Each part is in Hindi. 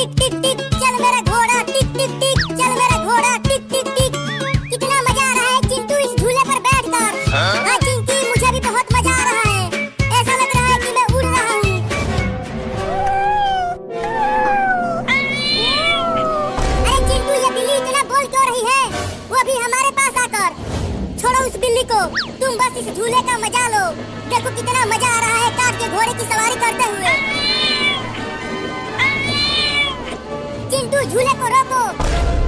टिक टिक टिक चल मेरा घोड़ा, टिक टिक टिक चल मेरा घोड़ा, टिक टिक टिक। कितना मजा आ रहा है चिंटू इस झूले पर बैठकर। हाँ चिंकी, मुझे भी बहुत मजा आ रहा है। ऐसा लग रहा है कि मैं उड़ रहा हूँ। अरे चिंटू, ये बिल्ली इतना बोल क्यों रही है? वो भी हमारे पास आकर। छोड़ो उस बिल्ली को, तुम बस इस झूले का मजा लो। देखो कितना मजा आ रहा है काट के घोड़े की सवारी करते हुए। चिंटू, झूले को रोको।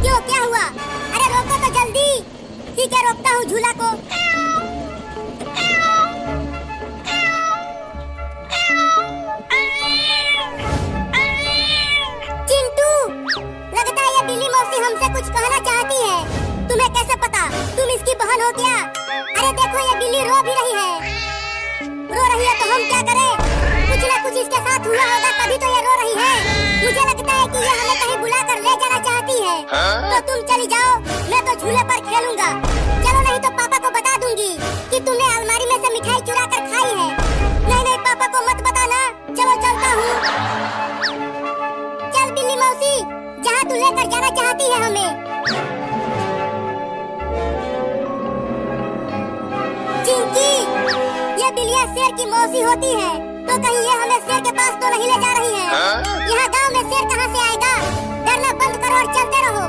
क्यों, क्या हुआ? अरे रोको तो जल्दी। ठीक है, रोकता हूँ झूला को। चिंटू, लगता है ये बिल्ली मौसी हमसे कुछ कहना चाहती है। तुम्हें कैसे पता? तुम इसकी बहन हो क्या? अरे देखो, ये बिल्ली रो भी रही है। रो रही है तो हम क्या करें? कुछ ना कुछ इसके साथ हुआ होगा, तभी तो ये रो रही है। मुझे लगता है कि ये हमें कहीं बुलाकर ले जाना चाहती है। तो तुम चली जाओ, मैं तो झूले पर खेलूंगा। चलो, नहीं तो पापा को बता दूंगी कि तुमने अलमारी में से मिठाई चुरा कर खाई है। नहीं नहीं, पापा को मत बताना। चलो चलता हूँ। चल बिल्ली मौसी, जहाँ तू लेकर जाना चाहती है हमें। चिंकी, ये बिल्लियाँ शेर की मौसी होती है, तो कहीं ये हमें शेर के पास तो नहीं ले जा रही है। यहाँ गांव में शेर कहाँ से आएगा? डरना बंद करो और चलते रहो।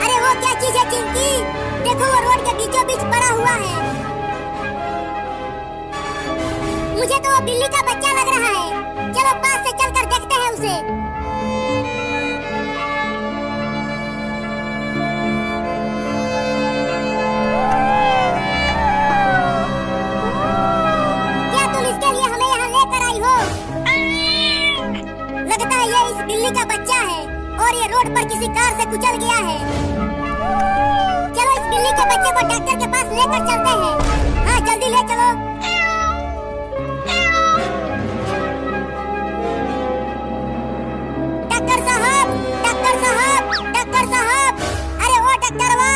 अरे वो क्या चीज है चिंकी? देखो, वो रोड के बीचों बीच पड़ा हुआ है। मुझे तो वो बिल्ली का बच्चा लग रहा है। चलो पास से चलकर देखते हैं उसे। लगता है ये इस बिल्ली का बच्चा है और ये रोड पर किसी कार से कुचल गया है। चलो इस बिल्ली के बच्चे को डॉक्टर के पास लेकर चलते हैं। हाँ जल्दी ले चलो। डॉक्टर साहब, डॉक्टर साहब, डॉक्टर साहब, अरे वो डॉक्टरवा,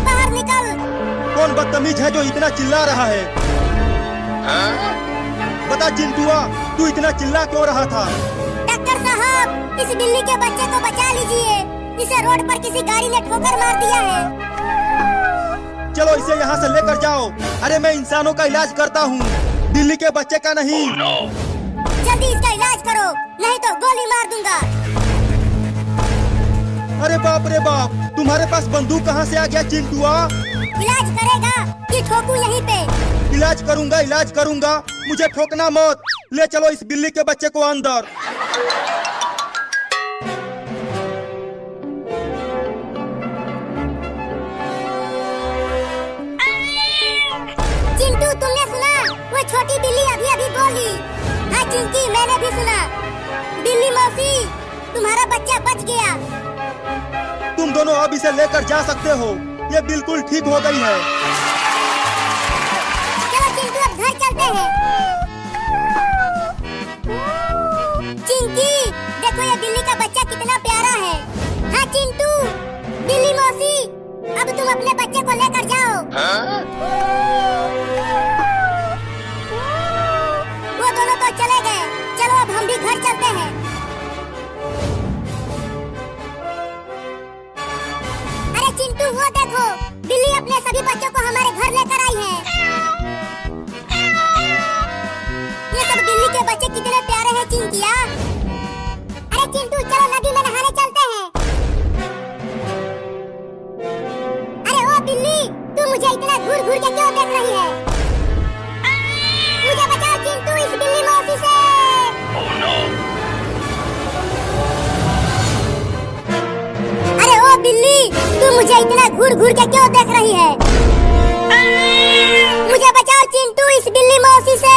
बाहर निकल। कौन बदतमीज है जो इतना चिल्ला रहा है? बता चिंटुआ, तू इतना चिल्ला क्यों रहा था? डॉक्टर साहब, इस बिल्ली के बच्चे को बचा लीजिए। इसे रोड पर किसी गाड़ी ने ठोकर मार दिया है। चलो इसे यहाँ से लेकर जाओ। अरे मैं इंसानों का इलाज करता हूँ, बिल्ली के बच्चे का नहीं। जल्दी इसका इलाज करो, नहीं तो गोली मार दूंगा। अरे बाप रे बाप, तुम्हारे पास बंदूक कहाँ से आ गया चिंटुआ? इलाज करेगा कि ठोकूं यहीं पे? इलाज करूंगा, इलाज करूंगा, मुझे ठोकना मत। ले चलो इस बिल्ली के बच्चे को अंदर। चिंटू, तुमने सुना? वो छोटी बिल्ली अभी अभी बोली। हाँ चिंकी, मैंने भी सुना। बिल्ली मौसी, तुम्हारा बच्चा बच गया। तुम दोनों अब इसे लेकर जा सकते हो, ये बिल्कुल ठीक हो गई है। चलो चिंटू, अब घर चलते हैं। चिंकी, देखो ये बिल्ली का बच्चा कितना प्यारा है। हाँ चिंटू, बिल्ली मौसी, अब तुम अपने बच्चे को लेकर जाओ। वो दोनों तो चले गए। चलो अब हम भी घर चलते हैं। अरे चिंटू, वो देखो, बिल्ली अपने सभी बच्चों को हमारे घर लेकर आई है। ये सब बिल्ली के बच्चे कितने प्यारे हैं चिंकिया। अरे चिंटू, चलो नदी में नहाने चलते हैं। अरे ओ बिल्ली, तू मुझे इतना घूर घूर के क्यों देख रही है? मुझे बचाओ चिंटू इस बिल्ली मौसी से। अरे ओ बिल्ली, तू मुझे इतना घूर घूर के क्यों देख रही है? मुझे बचाओ चिंटू इस बिल्ली मौसी से।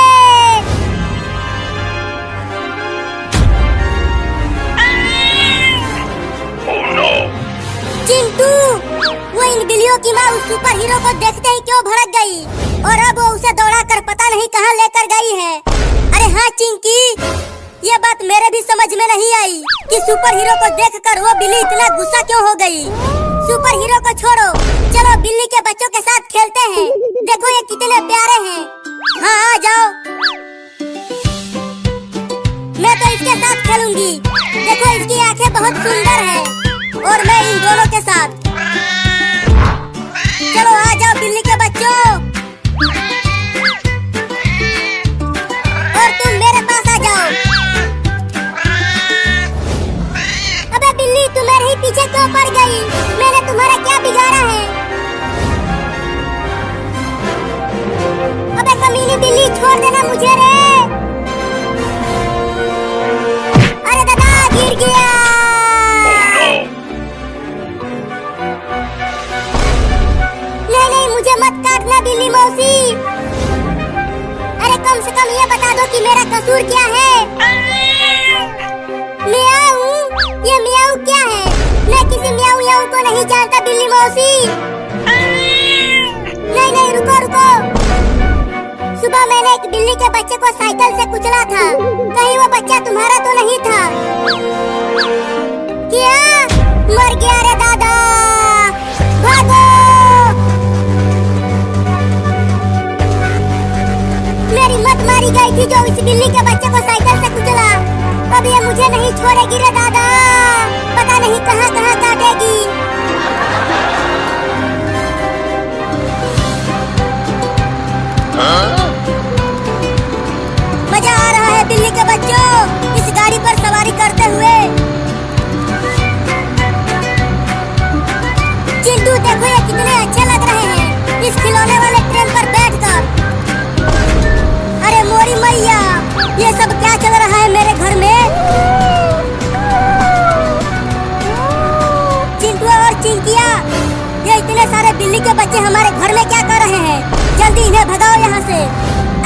चिंटू, वो इन बिल्लियों की माँ उस सुपर हीरो को देखते ही क्यों भड़क गई और अब वो उसे दौड़ाकर पता नहीं कहाँ लेकर गई है। अरे हाँ चिंकी, ये बात मेरे भी समझ में नहीं आई कि सुपर हीरो को देखकर वो बिल्ली इतना गुस्सा क्यों हो गई। सुपर हीरो को छोड़ो, चलो बिल्ली के बच्चों के साथ खेलते हैं। देखो ये कितने प्यारे हैं। हाँ आ जाओ। इसके साथ खेलूंगी। देखो इसकी आंखें बहुत सुंदर है और मैं इन दोनों के साथ। चलो आ जाओ बिल्ली के बच्चों, और तुम मेरे पास आ जाओ। अबे बिल्ली तुम मेरे ही पीछे क्यों पड़ गई? मैंने तुम्हारा क्या बिगाड़ा है? अबे कमीनी बिल्ली छोड़ देना मुझे रे। अरे दादा गिर गया। नहीं नहीं मुझे मत काटना बिल्ली मौसी। अरे कम से कम ये बता दो कि मेरा कसूर क्या है। मियाऊ, ये मियाऊ क्या है? मैं किसी मियाऊ याऊ को नहीं जानता बिल्ली मौसी। नहीं नहीं रुको रुको। सुबह मैंने एक बिल्ली के बच्चे को साइकिल से कुचला था। कहीं वो बच्चा तुम्हारा तो नहीं था? क्या? मर गया रे दादा, भागो। मेरी मत मारी गई थी जो इस बिल्ली के बच्चे को साइकिल से कुचला। अब ये मुझे नहीं छोड़ेगी रे दादा, पता नहीं कहाँ कहाँ काटेगी। मजा आ रहा है बिल्ली के बच्चों इस गाड़ी पर सवारी करते हुए। चिंटू देखो ये कितने अच्छे लग रहे हैं इस खिलौने वाले ट्रेन पर बैठकर। अरे मोरी मैया, ये सब क्या चल रहा है मेरे घर में? चिंटू और चिंकिया, ये इतने सारे बिल्ली के बच्चे हमारे घर में क्या कर रहे हैं? जल्दी इन्हें भगाओ यहाँ से।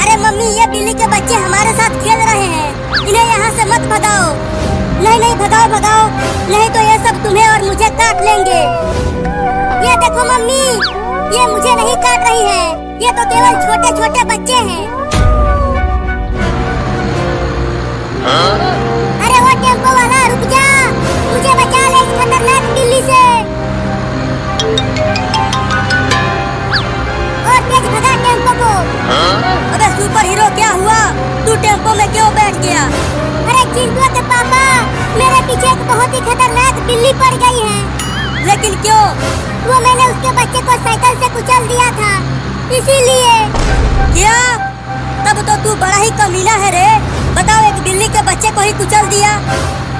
अरे मम्मी ये बिल्ली के बच्चे हमारे साथ खेल रहे हैं, इन्हें यहाँ से मत भगाओ। नहीं नहीं भगाओ भगाओ, नहीं तो ये सब तुम्हें और मुझे काट लेंगे। ये देखो मम्मी, ये मुझे नहीं काट रही है, ये तो केवल छोटे छोटे बच्चे हैं। अरे वो टेम्पो वाला रुक जा, मुझे बचा ले इस खतरनाक बिल्ली से। और तेज भगा टेम्पो को। अबे सुपर हीरो क्या हुआ? तू टेम्पो में क्यों बैठ गया? अरे चिंटू के पापा, मेरे पीछे एक बहुत ही खतरनाक बिल्ली पड़ गई है। लेकिन क्यों? वो मैंने उसके बच्चे को साइकिल से कुचल दिया था, इसीलिए। क्या? तब तो तू बड़ा ही कमीना है रे। बताओ एक बिल्ली के बच्चे को ही कुचल दिया।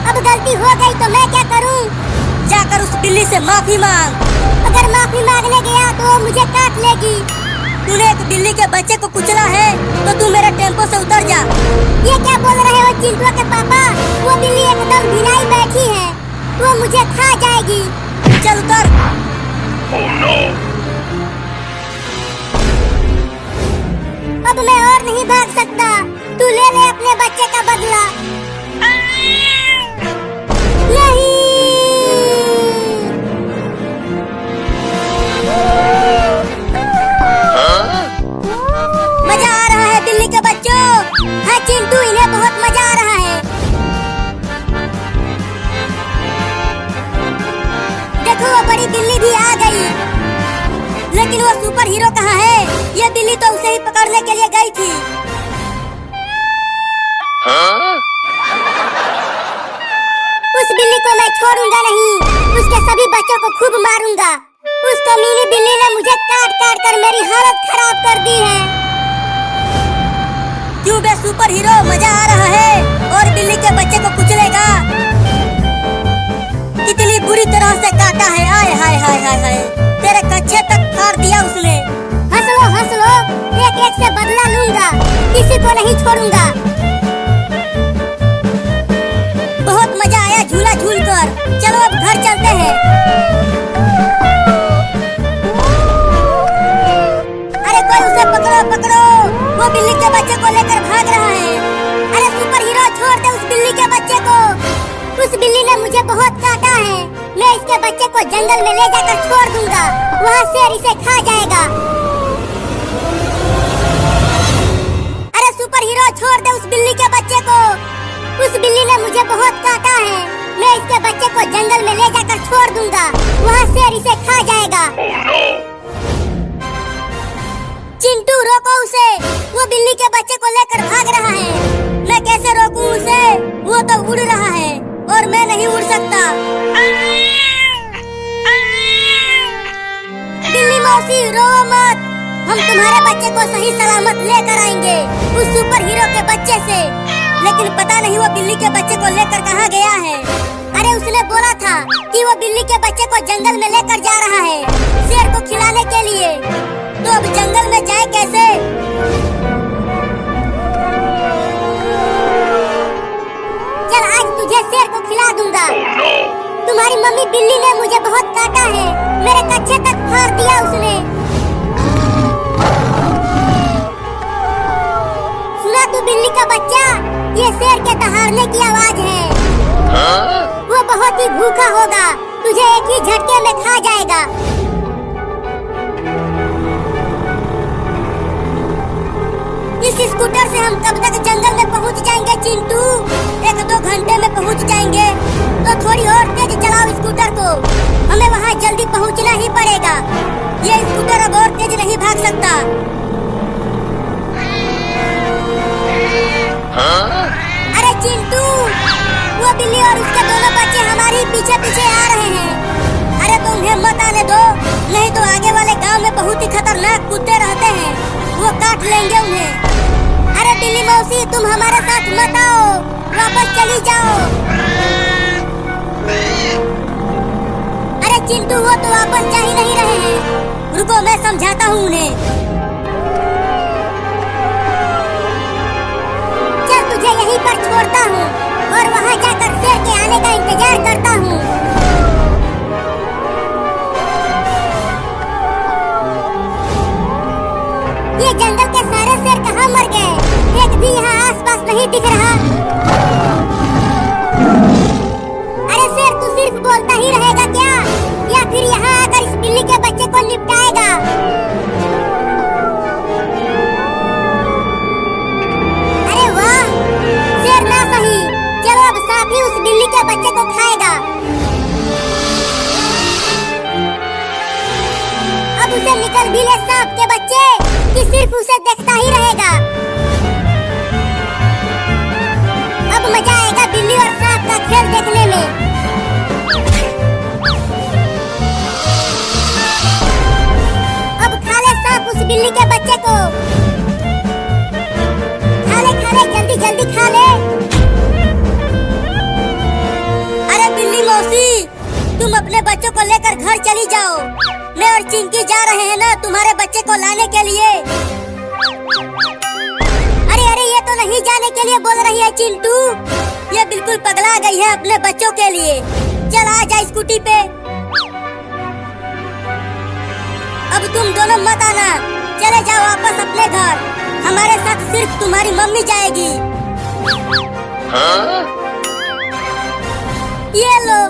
अब गलती हो गई तो मैं क्या करूं? जाकर उस बिल्ली से माफी मांग। अगर माफी मांगने गया तो वो मुझे काट लेगी। तूने एक बिल्ली के बच्चे को कुचला है तो तू मेरे टेम्पो से उतर जा। ये क्या बोल रहे हो चिंटू के पापा? वो बिल्ली एकदम भिनाई बैठी है, वो मुझे खा जाएगी। चल उतर। Oh, no. अब मैं और नहीं भाग सकता, तू ले ले अपने बच्चे का बदला। नहीं। मजा आ रहा है बिल्ली के बच्चों। हाँ चिंटू, इन्हें बहुत मजा आ रहा है। देखो वो बड़ी बिल्ली भी आ गई, लेकिन वो सुपर हीरो कहाँ है? ये बिल्ली तो उसे ही पकड़ने के लिए गई थी। उस बिल्ली को मैं छोड़ूंगा नहीं, उसके सभी बच्चों को खूब मारूंगा। उस कमीनी बिल्ली ने मुझे काट काट कर मेरी हालत खराब कर दी है। क्यों बे सुपर हीरो, मजा आ रहा है और बिल्ली के बच्चे को कुचलेगा? कितनी बुरी तरह से काटा है। आय हाय हाय हाय हाय, तेरे कच्छे तक फाड़ दिया उसने। हंस लो, एक एक से बदला लूंगा, किसी को नहीं छोड़ूंगा। बहुत मजा आया झूला झूल कर। चलो अब घर चलते हैं। अरे कोई उसे पकड़ो पकड़ो, वो बिल्ली के बच्चे को लेकर भाग रहा है। अरे सुपर हीरो छोड़ दे उस बिल्ली के बच्चे को। उस बिल्ली ने मुझे बहुत काटा है, मैं इसके बच्चे को जंगल में ले जाकर छोड़ दूंगा, वहाँ शेर इसे खा जाएगा। अरे सुपर हीरो छोड़ दे उस बिल्ली के बच्चे को। उस बिल्ली ने मुझे बहुत काटा है, मैं इसके बच्चे को जंगल में ले जाकर छोड़ दूंगा, वहाँ शेर इसे खा जाएगा। चिंटू रोको उसे, वो बिल्ली के बच्चे को लेकर भाग रहा है। मैं कैसे रोकूं उसे? वो और मैं नहीं उड़ सकता। बिल्ली मौसी रो मत, हम तुम्हारे बच्चे को सही सलामत लेकर आएंगे उस सुपर हीरो के बच्चे से। लेकिन पता नहीं वो बिल्ली के बच्चे को लेकर कहाँ गया है। अरे उसने बोला था कि वो बिल्ली के बच्चे को जंगल में लेकर जा रहा है शेर को खिलाने के लिए। तो अब जंगल में जाए कैसे? चल आज तुझे शेर को खिला दूंगा। तुम्हारी मम्मी बिल्ली ने मुझे बहुत काटा है, मेरे कच्चे तक फाड़ दिया उसने। सुना तू बिल्ली का बच्चा, ये शेर के दहाड़ने की आवाज है। वो बहुत ही भूखा होगा, तुझे एक ही झटके में खा जाएगा। इस स्कूटर से हम कब तक जंगल में पहुंच जाएंगे चिंटू? 1-2 घंटे में पहुंच जाएंगे। तो थोड़ी और तेज चलाओ स्कूटर को, हमें वहाँ जल्दी पहुंचना ही पड़ेगा। ये स्कूटर अब और तेज नहीं भाग सकता। अरे चिंटू, वो बिल्ली और उसके दोनों बच्चे हमारे पीछे पीछे आ रहे हैं। अरे तो उन्हें मत आने दो, नहीं तो आगे वाले गांव में बहुत ही खतरनाक कुत्ते रहते हैं, वो काट लेंगे उन्हें। अरे बिल्ली मौसी तुम हमारे साथ मत आओ, वापस चली जाओ। अरे चिंटू वो तो वापस जा ही नहीं रहे हैं, रुको मैं समझाता हूँ उन्हें। चल तुझे यहीं पर छोड़ता हूँ और वहाँ जाकर शेर के आने का इंतजार करता हूँ। ये जंगल के सारे शेर कहाँ मर गए? एक भी यहाँ आसपास नहीं दिख रहा। अरे शेर तू सिर्फ बोलता ही रहेगा क्या, या फिर यहाँ आकर इस बिल्ली के बच्चे को निपटाएगा? अरे वाह, शेर ना सही, चलो अब साथ ही उस बिल्ली के बच्चे को खाएगा। अब उसे निकल भी ले सांप के बच्चे, कि सिर्फ उसे देखता ही रहेगा। अब मजा आएगा बिल्ली और सांप का खेल देखने में। अब खा ले सांप उस बिल्ली के बच्चे को, खा ले जल्दी जल्दी खा ले। अरे बिल्ली मौसी तुम अपने बच्चों को लेकर घर चली जाओ, मैं और चिंकी जा रहे हैं ना तुम्हारे बच्चे को लाने के लिए। अरे अरे ये तो नहीं जाने के लिए बोल रही है चिंटू, ये बिल्कुल पगला गई है अपने बच्चों के लिए। चल आ जा स्कूटी पे। अब तुम दोनों मत आना, चले जाओ वापस अपने घर, हमारे साथ सिर्फ तुम्हारी मम्मी जाएगी। ये लो,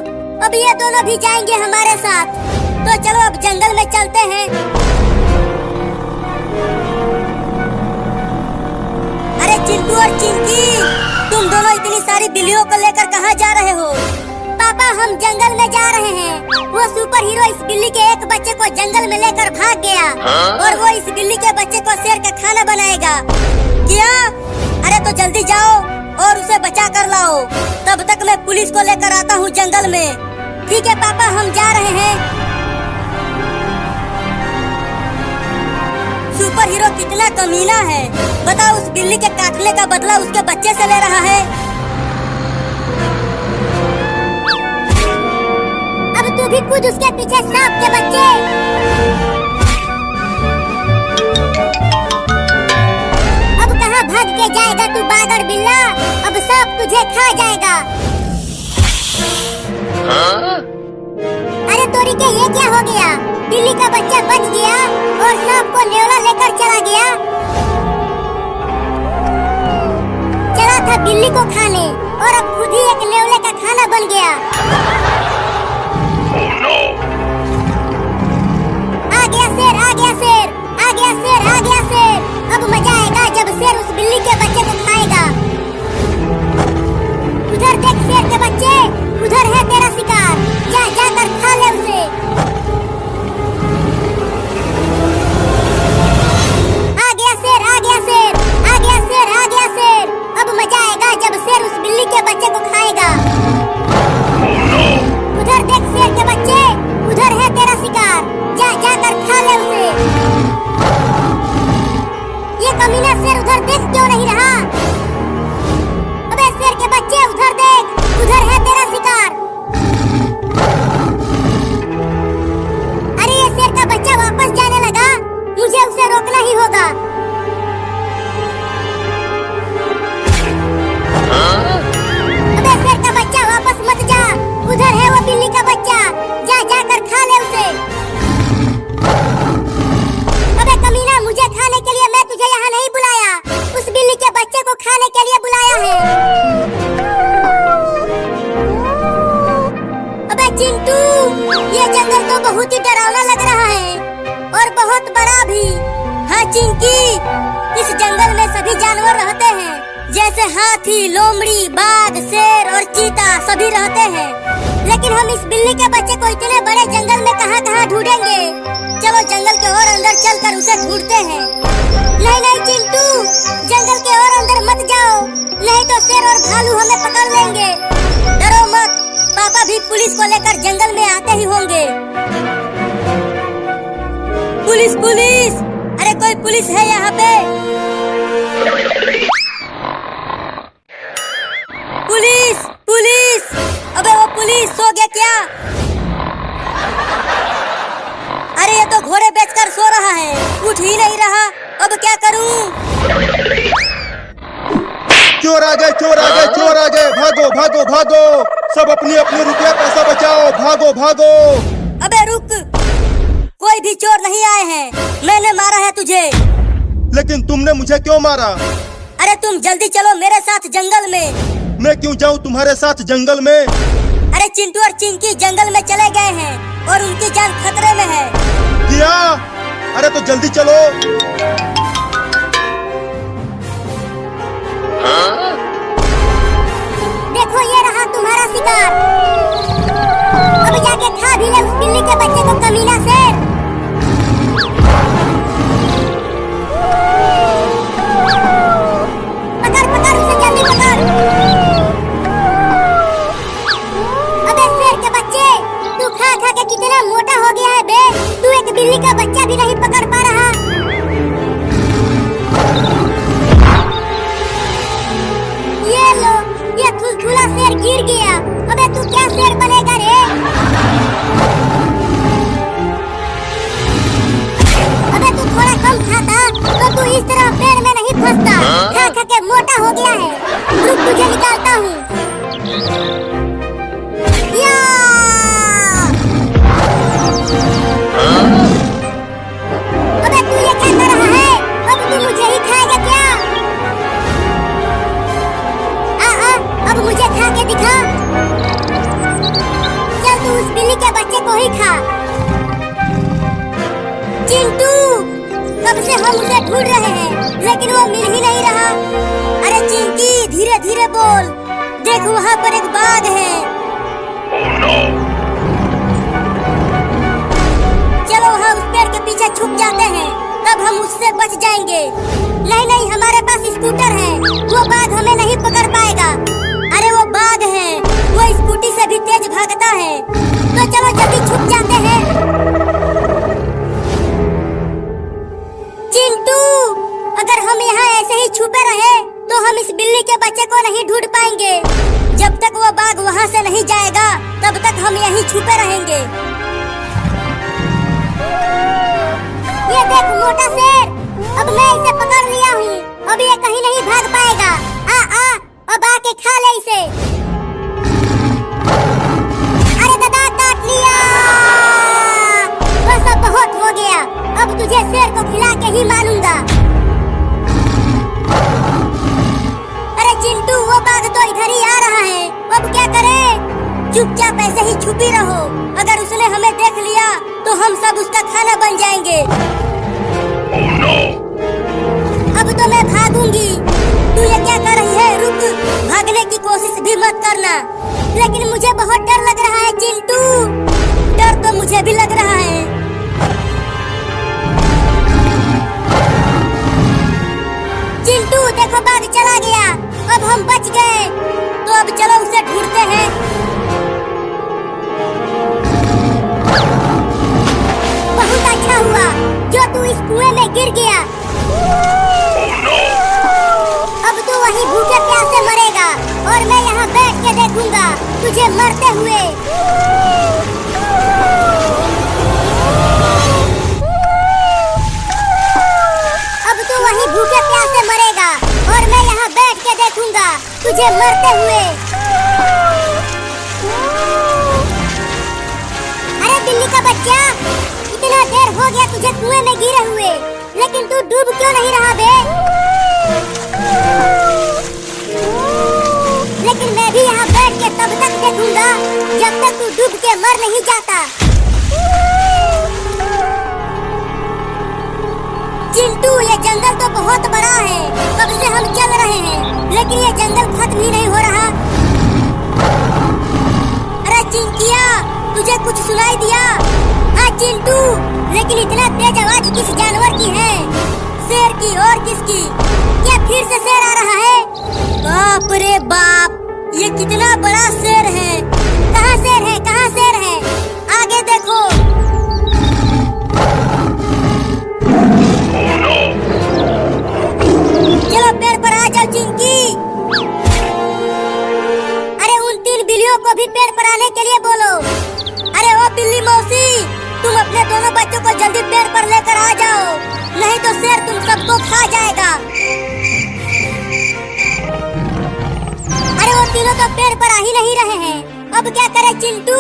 अब ये दोनों भी जाएंगे हमारे साथ। तो चलो अब जंगल में चलते हैं। अरे चिंटू और चिंकी, तुम दोनों इतनी सारी बिल्लियों को लेकर कहाँ जा रहे हो? पापा हम जंगल में जा रहे हैं, वो सुपर हीरो इस बिल्ली के एक बच्चे को जंगल में लेकर भाग गया और वो इस बिल्ली के बच्चे को शेर का खाना बनाएगा। क्या? अरे तो जल्दी जाओ और उसे बचा कर लाओ, तब तक मैं पुलिस को लेकर आता हूँ जंगल में। ठीक है पापा हम जा रहे हैं। सुपर हीरो कितना कमीना है, बताओ उस बिल्ली के काटने का बदला उसके बच्चे से ले रहा है। अब तू भी कूद उसके पीछे सांप के बच्चे। अब कहाँ भाग के जाएगा तू बागर बिल्ला, अब सांप तुझे खा जाएगा। अरे तोरी के ये क्या हो गया? बिल्ली का बच्चा बच गया और सांप को नेवला लेकर चला गया। चला था बिल्ली को खाने और अब खुद ही एक नेवले का खाना बन गया। आ गया शेर, आ गया शेर, आ गया शेर, आ गया शेर। अब मजा आएगा जब शेर उस बिल्ली के बच्चे को खाएगा। उधर देख शेर के बच्चे, उधर है तेरा शिकार, जा जाकर खा ले उसे। आ गया शेर, आ गया शेर, आ गया शेर, आ गया शेर। अब मजा आएगा जब शेर उस बिल्ली के बच्चे को खाएगा। शेर उधर देख क्यों नहीं रहा? अबे शेर के बच्चे उधर देख, उधर है तेरा शिकार। अरे ये शेर का बच्चा वापस जाने लगा, मुझे उसे रोकना ही होगा। अबे शेर का बच्चा वापस मत जा, उधर है वो बिल्ली का बच्चा, जा जाकर खा ले उसे। अबे कमीना, मुझे खाने के लिए मैं तुझे यहाँ नहीं बुलाया, उस बिल्ली के बच्चे को खाने के लिए बुलाया है। अबे चिंटू, ये जंगल तो बहुत ही डरावना लग रहा है और बहुत बड़ा भी। हाँ चिंकी, इस जंगल में सभी जानवर रहते हैं, जैसे हाथी, लोमड़ी, बाघ, शेर और चीता सभी रहते हैं। लेकिन हम इस बिल्ली के बच्चे को इतने बड़े जंगल में कहाँ ढूंढेंगे? चलो जंगल के और अंदर चलकर उसे ढूंढते हैं। नहीं नहीं चिंटू, जंगल के और अंदर मत जाओ, नहीं तो शेर और भालू हमें पकड़ लेंगे। डरो मत, पापा भी पुलिस को लेकर जंगल में आते ही होंगे। पुलिस पुलिस, अरे कोई पुलिस है यहाँ पे? पुलिस पुलिस, अबे वो पुलिस सो गया क्या? अरे ये तो घोड़े बेचकर सो रहा है, उठ ही नहीं रहा, अब क्या करूं? चोर आ गए, चोर आ गए, चोर आ गए, भागो भागो भागो, सब अपनी अपनी रुपया पैसा बचाओ, भागो भागो। अबे रुक, कोई भी चोर नहीं आए हैं, मैंने मारा है तुझे। लेकिन तुमने मुझे क्यों मारा? अरे तुम जल्दी चलो मेरे साथ जंगल में। मैं क्यों जाऊं तुम्हारे साथ जंगल में? अरे चिंटू और चिंकी जंगल में चले गए हैं और उनकी जान खतरे में है। क्या? अरे तो जल्दी चलो। देखो ये रहा तुम्हारा शिकार, अब जाके खा भी ले उस बिल्ली के बच्चे को, कमीना शेर। पकड़ पकड़ उसे, जल्दी पकड़। अबे शेर के बच्चे, तू खा खा के कितना मोटा हो गया है बे, तू एक बिल्ली का बच्चा भी नहीं पकड़ पा रहा। ये लो, ये थुलथुला शेर गिर गया। अबे तू क्या शेर बनेगा रे? अबे तू थोड़ा कम खाता तो तू इस तरह पेड़ में नहीं फंसता, खा खा के मोटा हो गया है। रुक तुझे निकालता हूँ। या! अबे तू ये क्या कर रहा है? अब तू मुझे ही खाएगा क्या? अब मुझे खा के दिखा। चल तू उस बिल्ली के बच्चे को ही खा। चिंटू, कब से हम उसे ढूंढ रहे हैं लेकिन वो मिल ही नहीं रहा। अरे चिंकी धीरे धीरे बोल, देख वहाँ पर एक बाघ है। चलो वहाँ उस पेड़ के पीछे छुप जाते हैं, तब हम उससे बच जाएंगे। नहीं नहीं, हमारे पास स्कूटर है, वो बाघ हमें नहीं पकड़ पाएगा। अरे वो बाघ है, वो स्कूटी से भी तेज भागता है, तो चलो जल्दी छुप जाते हैं। चिंटू, अगर हम यहाँ ऐसे ही छुपे रहे तो हम इस बिल्ली के बच्चे को नहीं ढूंढ पाएंगे। जब तक वो बाघ वहाँ से नहीं जाएगा तब तक हम यहीं छुपे रहेंगे। ये देख मोटा शेर, अब मैं इसे पकड़ लिया हूँ, अब ये कहीं नहीं भाग पाएगा। अब आके खा ले इसे। अरे दादा काट लिया, बस अब बहुत हो गया, अब तुझे शेर को खिला के ही मानूंगा। अरे चिंटू, वो बाघ तो इधर ही आ रहा है, अब क्या करें? चुपचाप ऐसे ही छुपी रहो, अगर उसने हमें देख लिया तो हम सब उसका खाना बन जाएंगे। Oh no! अब तो मैं भागूंगी। तू ये क्या कर रही है? रुक, भागने की कोशिश भी मत करना। लेकिन मुझे बहुत डर लग रहा है चिंटू, डर तो मुझे भी लग रहा है। चिंटू देखो, बाघ चला गया, अब हम बच गए, तो अब चलो उसे ढूंढते हैं। बहुत अच्छा हुआ जो तू इस कुएं में गिर गया। Oh no! मरते हुए। अब तू वहीं भूखे प्यासे मरेगा और मैं यहाँ बैठ के देखूंगा तुझे मरते हुए। अरे बिल्ली का बच्चा, इतना देर हो गया तुझे कुएं में गिरे हुए, लेकिन तू डूब क्यों नहीं रहा बे? लेकिन मैं भी यहाँ बैठ के तब तक देखूंगा जब तक तू डूब के मर नहीं जाता। चिंटू, ये जंगल तो बहुत बड़ा है, कब से हम चल रहे हैं, लेकिन ये जंगल खत्म ही नहीं हो रहा। अरे चिंकिया, तुझे कुछ सुनाई दिया? हाँ चिंटू, लेकिन इतना तेज आवाज किस जानवर की है? शेर की और किसकी? क्या फिर से शेर आ रहा है? बाप रे बाप, ये कितना बड़ा शेर है। कहाँ शेर है, कहाँ शेर है? आगे देखो। Oh no! चलो पेड़ पर आ जाओ चिंकी। अरे उन 3 बिल्लियों को भी पेड़ पर आने के लिए बोलो। अरे ओ बिल्ली मौसी, तुम अपने दोनों बच्चों को जल्दी पेड़ पर लेकर आ जाओ, नहीं तो शेर तुम सबको खा जाएगा। अरे वो तीनों तो पेड़ पर आ ही नहीं रहे हैं, अब क्या करे चिंटू?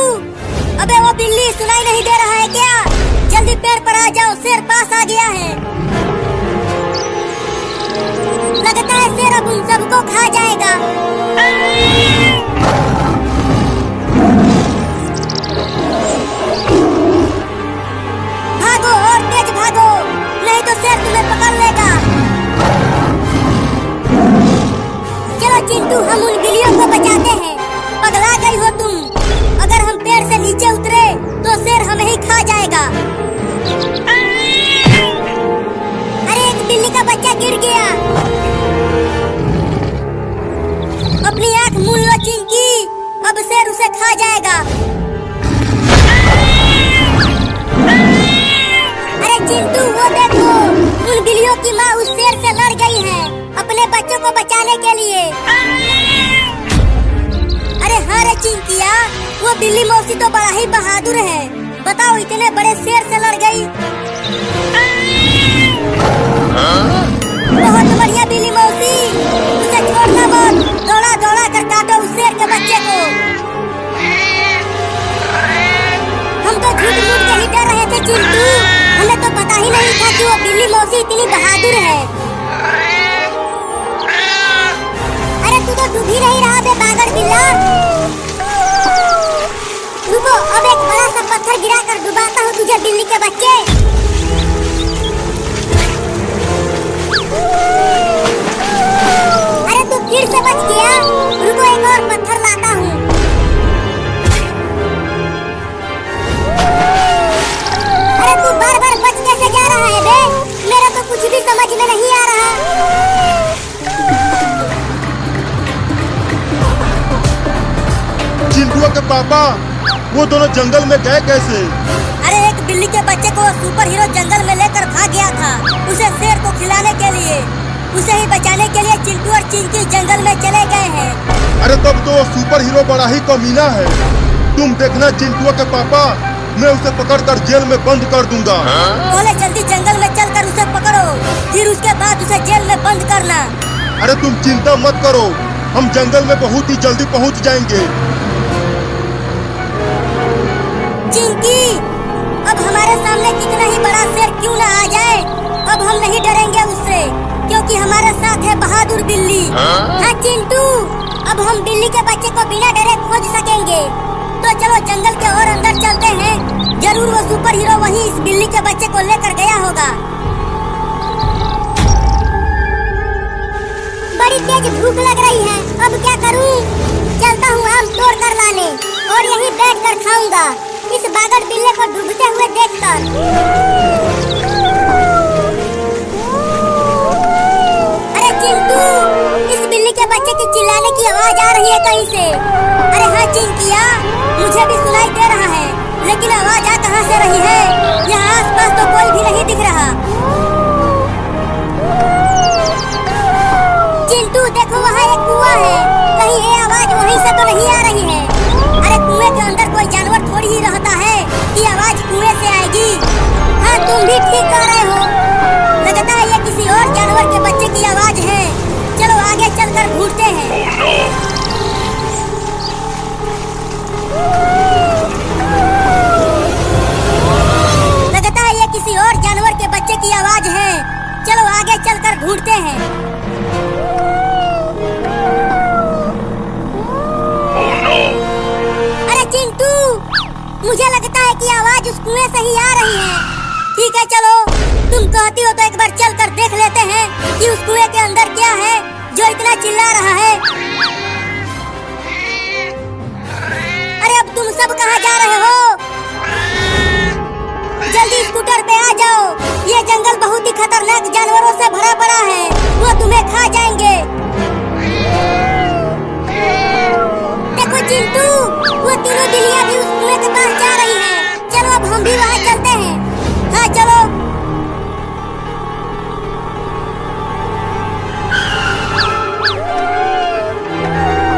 अबे वो बिल्ली सुनाई नहीं दे रहा है क्या? जल्दी पेड़ पर आ जाओ, शेर पास आ गया है। लगता है शेर अब उन सबको खा जाएगा। भागो और तेज भागो, नहीं तो शेर तुम्हें पकड़ लेगा। चलो चिंटू, हम उन बिल्लियों को बचाते हैं। पगला गई हो तुम? अगर हम पेड़ से नीचे उतरे तो शेर हमें ही खा जाएगा। अरे एक बिल्ली का बच्चा गिर गया। अपनी आँख मूंद लो चिंकी, अब शेर उसे खा जाएगा। अरे चिंटू, वो देखो, उन बिल्लियों की माँ उस शेर से लड़ गई है अपने बच्चों को बचाने के लिए। अरे हाँ रे चिंकिया, वो बिल्ली मौसी तो बड़ा ही बहादुर है। बताओ, इतने बड़े शेर से लड़ गई। बहुत बढ़िया बिल्ली मौसी, उसे छोड़ना मत, दौड़ा दौड़ा कर काटो उस शेर के बच्चे को। हम तो झूठ मूठ के ही डर रहे थे चिंटू, हमें तो पता ही नहीं था कि वो बिल्ली मौसी इतनी बहादुर है। अरे तू तो डूब ही नहीं रहा बे बागर बिल्ला। रुको, अब एक बड़ा सा पत्थर गिरा कर डुबाता हूँ तुझे बिल्ली के बच्चे। अरे तू फिर से बच गया, रुको एक और पत्थर लाता हूँ। अरे तू बार बार बच कैसे जा रहा है बे? मेरा तो कुछ भी समझ में नहीं आ रहा। चिंटू के पापा, वो दोनों जंगल में गए कैसे? अरे एक बिल्ली के बच्चे को सुपर हीरो जंगल में लेकर भाग गया था, उसे शेर को खिलाने के लिए। उसे ही बचाने के लिए चिंटू और चिंकी जंगल में चले गए हैं। अरे तब तो वो सुपर हीरो बड़ा ही कमीना है। तुम देखना चिंटू के पापा, मैं उसे पकड़कर जेल में बंद कर दूंगा। पहले जल्दी जंगल में चलकर उसे पकड़ो, फिर उसके बाद उसे जेल में बंद करना। अरे तुम चिंता मत करो, हम जंगल में बहुत ही जल्दी पहुंच जाएंगे। चिंकी, अब हमारे सामने कितना ही बड़ा शेर क्यों न आ जाए, अब हम नहीं डरेंगे उससे, क्योंकि हमारे साथ है बहादुर बिल्ली। हाँ चिंटू, अब हम बिल्ली के बच्चे को बिना डरे खोज सकेंगे। तो चलो जंगल के और अंदर चलते हैं, जरूर वो सुपर हीरो वहीं इस बिल्ली के बच्चे को लेकर गया होगा। बड़ी तेज भूख लग रही है, अब क्या करूं? चलता हूँ आम तोड़ कर लाने और यहीं बैठ कर खाऊंगा, इस बागर बिल्ले को डूबते हुए देखकर। अरे चिंटू, इस बिल्ली के बच्चे की चिल्लाने की आवाज आ रही है कहीं से। अरे हाँ चिंकिया, मुझे भी सुनाई दे रहा है, लेकिन आवाज आ कहाँ से रही है? यहाँ आसपास तो कोई भी नहीं दिख रहा। चिंटू देखो, वहाँ एक कुआं है, कहीं ये आवाज वहीं से तो नहीं आ रही है। उस कुएं से ही आ रही है। ठीक है चलो, तुम कहती हो तो एक बार चल कर देख लेते हैं कि उस कुएं के अंदर क्या है जो इतना चिल्ला रहा है। अरे अब तुम सब कहाँ जा रहे हो? जल्दी स्कूटर पे आ जाओ, ये जंगल बहुत ही खतरनाक जानवरों से भरा पड़ा है, वो तुम्हें खा जाएंगे। देखो चिंटू, वो तीनों बिल्लियां भी उस कुएं के पास जा रही हैं। चलो अब हम भी वहाँ चलते हैं। हाँ चलो।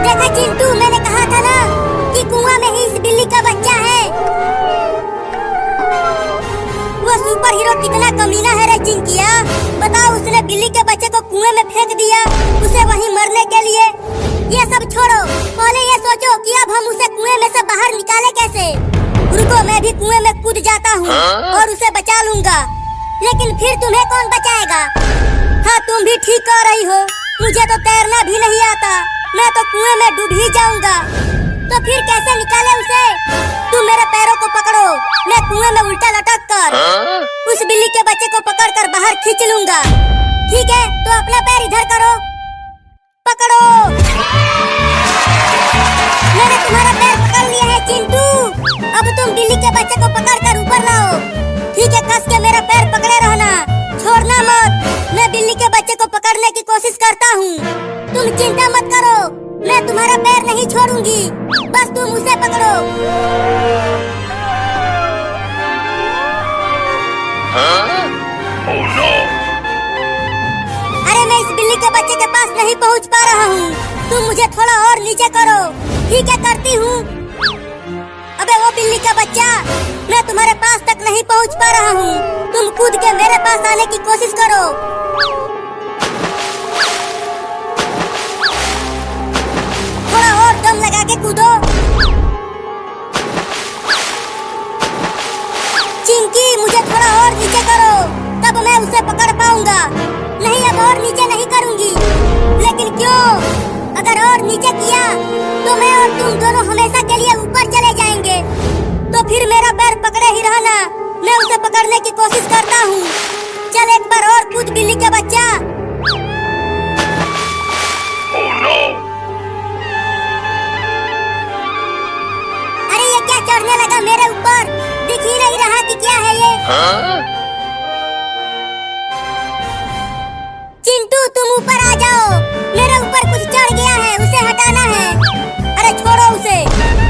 देखा चिंटू, मैंने कहा था ना कि कुआं में ही इस बिल्ली का बच्चा है। वो सुपर हीरो कितना कमीना है रे चिंकिया। बताओ, उसने बिल्ली के बच्चे को कुएं में फेंक दिया, उसे वहीं मरने के लिए। ये सब छोड़ो, पहले ये सोचो कि अब हम उसे कुएं में से बाहर निकाले कैसे। रुको, मैं भी कुएं में कूद जाता हूँ और उसे बचा लूंगा। लेकिन फिर तुम्हें कौन बचाएगा? हाँ, तुम भी ठीक कह रही हो, मुझे तो तैरना भी नहीं आता, मैं तो कुएं में डूब ही जाऊंगा। तो फिर कैसे निकाले उसे? तुम मेरे पैरों को पकड़ो, मैं कुएं में उल्टा लटक कर उस बिल्ली के बच्चे को पकड़ कर बाहर खींच लूंगा। ठीक है, तो अपना पैर इधर करो, पकड़ो। मैंने तुम्हारा पैर पकड़ लिया है चिंटू। अब तुम बिल्ली के बच्चे को पकड़ कर ऊपर लाओ। ठीक है, कस के मेरा पैर पकड़े रहना, छोड़ना मत। मैं बिल्ली के बच्चे को पकड़ने की कोशिश करता हूँ, तुम चिंता मत करो, मैं तुम्हारा पैर नहीं छोड़ूंगी, बस तुम उसे पकड़ो। Oh no! अरे मैं इस बिल्ली के बच्चे के पास नहीं पहुंच पा रहा हूँ, तुम मुझे थोड़ा और नीचे करो। ठीक है, करती हूँ। अबे वो बिल्ली का बच्चा, मैं तुम्हारे पास तक नहीं पहुंच पा रहा हूँ, तुम कूद के मेरे पास आने की कोशिश करो। थोड़ा और दम लगा के कूदो। चिंकी, मुझे थोड़ा और नीचे करो, तब मैं उसे पकड़ पाऊंगा। नहीं, अब और नीचे नहीं करूंगी। लेकिन क्यों? अगर और नीचे किया तो मैं और तुम दोनों हमेशा के लिए ऊपर चले जाएंगे। तो फिर मेरा पैर पकड़े ही रहना, मैं उसे पकड़ने की कोशिश करता हूँ। चल एक बार और कूद बिल्ली के बच्चा। Oh no! अरे ये क्या चढ़ने लगा मेरे ऊपर, दिख ही नहीं रहा कि क्या है ये। चिंटू, तुम ऊपर आ जाओ, मेरे ऊपर कुछ चढ़ गया है, उसे हटाना है। अरे छोड़ो उसे,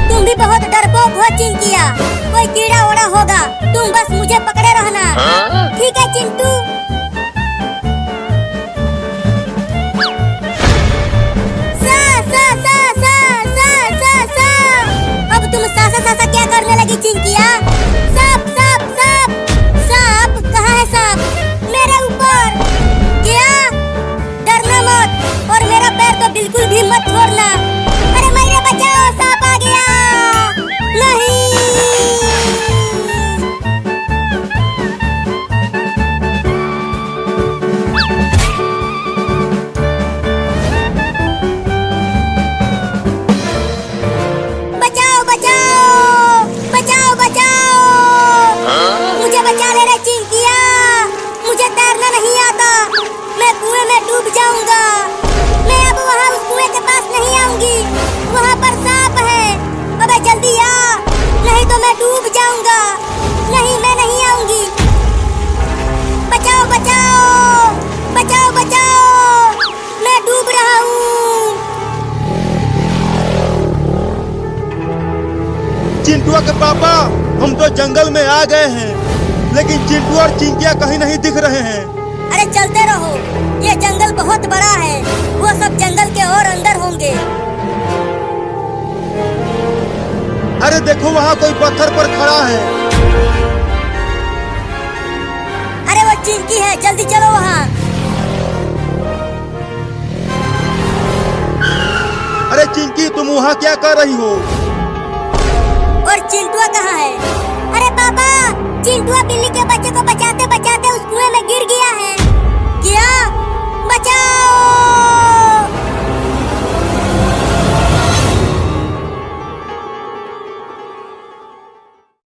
तुम भी बहुत डरपोक हो चिंकिया, कोई कीड़ा ओड़ा होगा, तुम बस मुझे पकड़े रहना। ठीक है चिंटू। सा सा सा सा सा सा सा। अब तुम सासा सासा क्या करने लगी चिंकिया? सांप सांप सांप सांप, कहाँ है सांप? मेरे ऊपर। क्या? डरना मत और मेरा पैर तो बिल्कुल भी मत छोड़ना। अरे मेरे बचाओ, सांप आ गया। नहीं। बचाओ बचाओ बचाओ बचाओ, मुझे बचा ले रे चिंकिया, मुझे तैरना नहीं आता, मैं कुएं में डूब जाऊंगा। मैं अब वहाँ उस कुएं के पास नहीं आऊंगी, वहाँ पर सांप है। अबे जल्दी आ, नहीं तो मैं डूब जाऊंगा। नहीं, मैं नहीं आऊंगी। बचाओ बचाओ बचाओ बचाओ, मैं डूब रहा हूँ। चिंटुआ के पापा, हम तो जंगल में आ गए हैं, लेकिन चिंटू और चिंकिया कहीं नहीं दिख रहे हैं। अरे चलते रहो, ये जंगल बहुत बड़ा है, वो सब जंगल के और अंदर होंगे। अरे देखो, वहाँ कोई पत्थर पर खड़ा है। अरे वो चिंकी है, जल्दी चलो वहाँ। अरे चिंकी, तुम वहाँ क्या कर रही हो? और चिंटुआ कहाँ है? अरे पापा, चिंटुआ बिल्ली के बच्चे को बचाते बचाते उस कुएं में गिर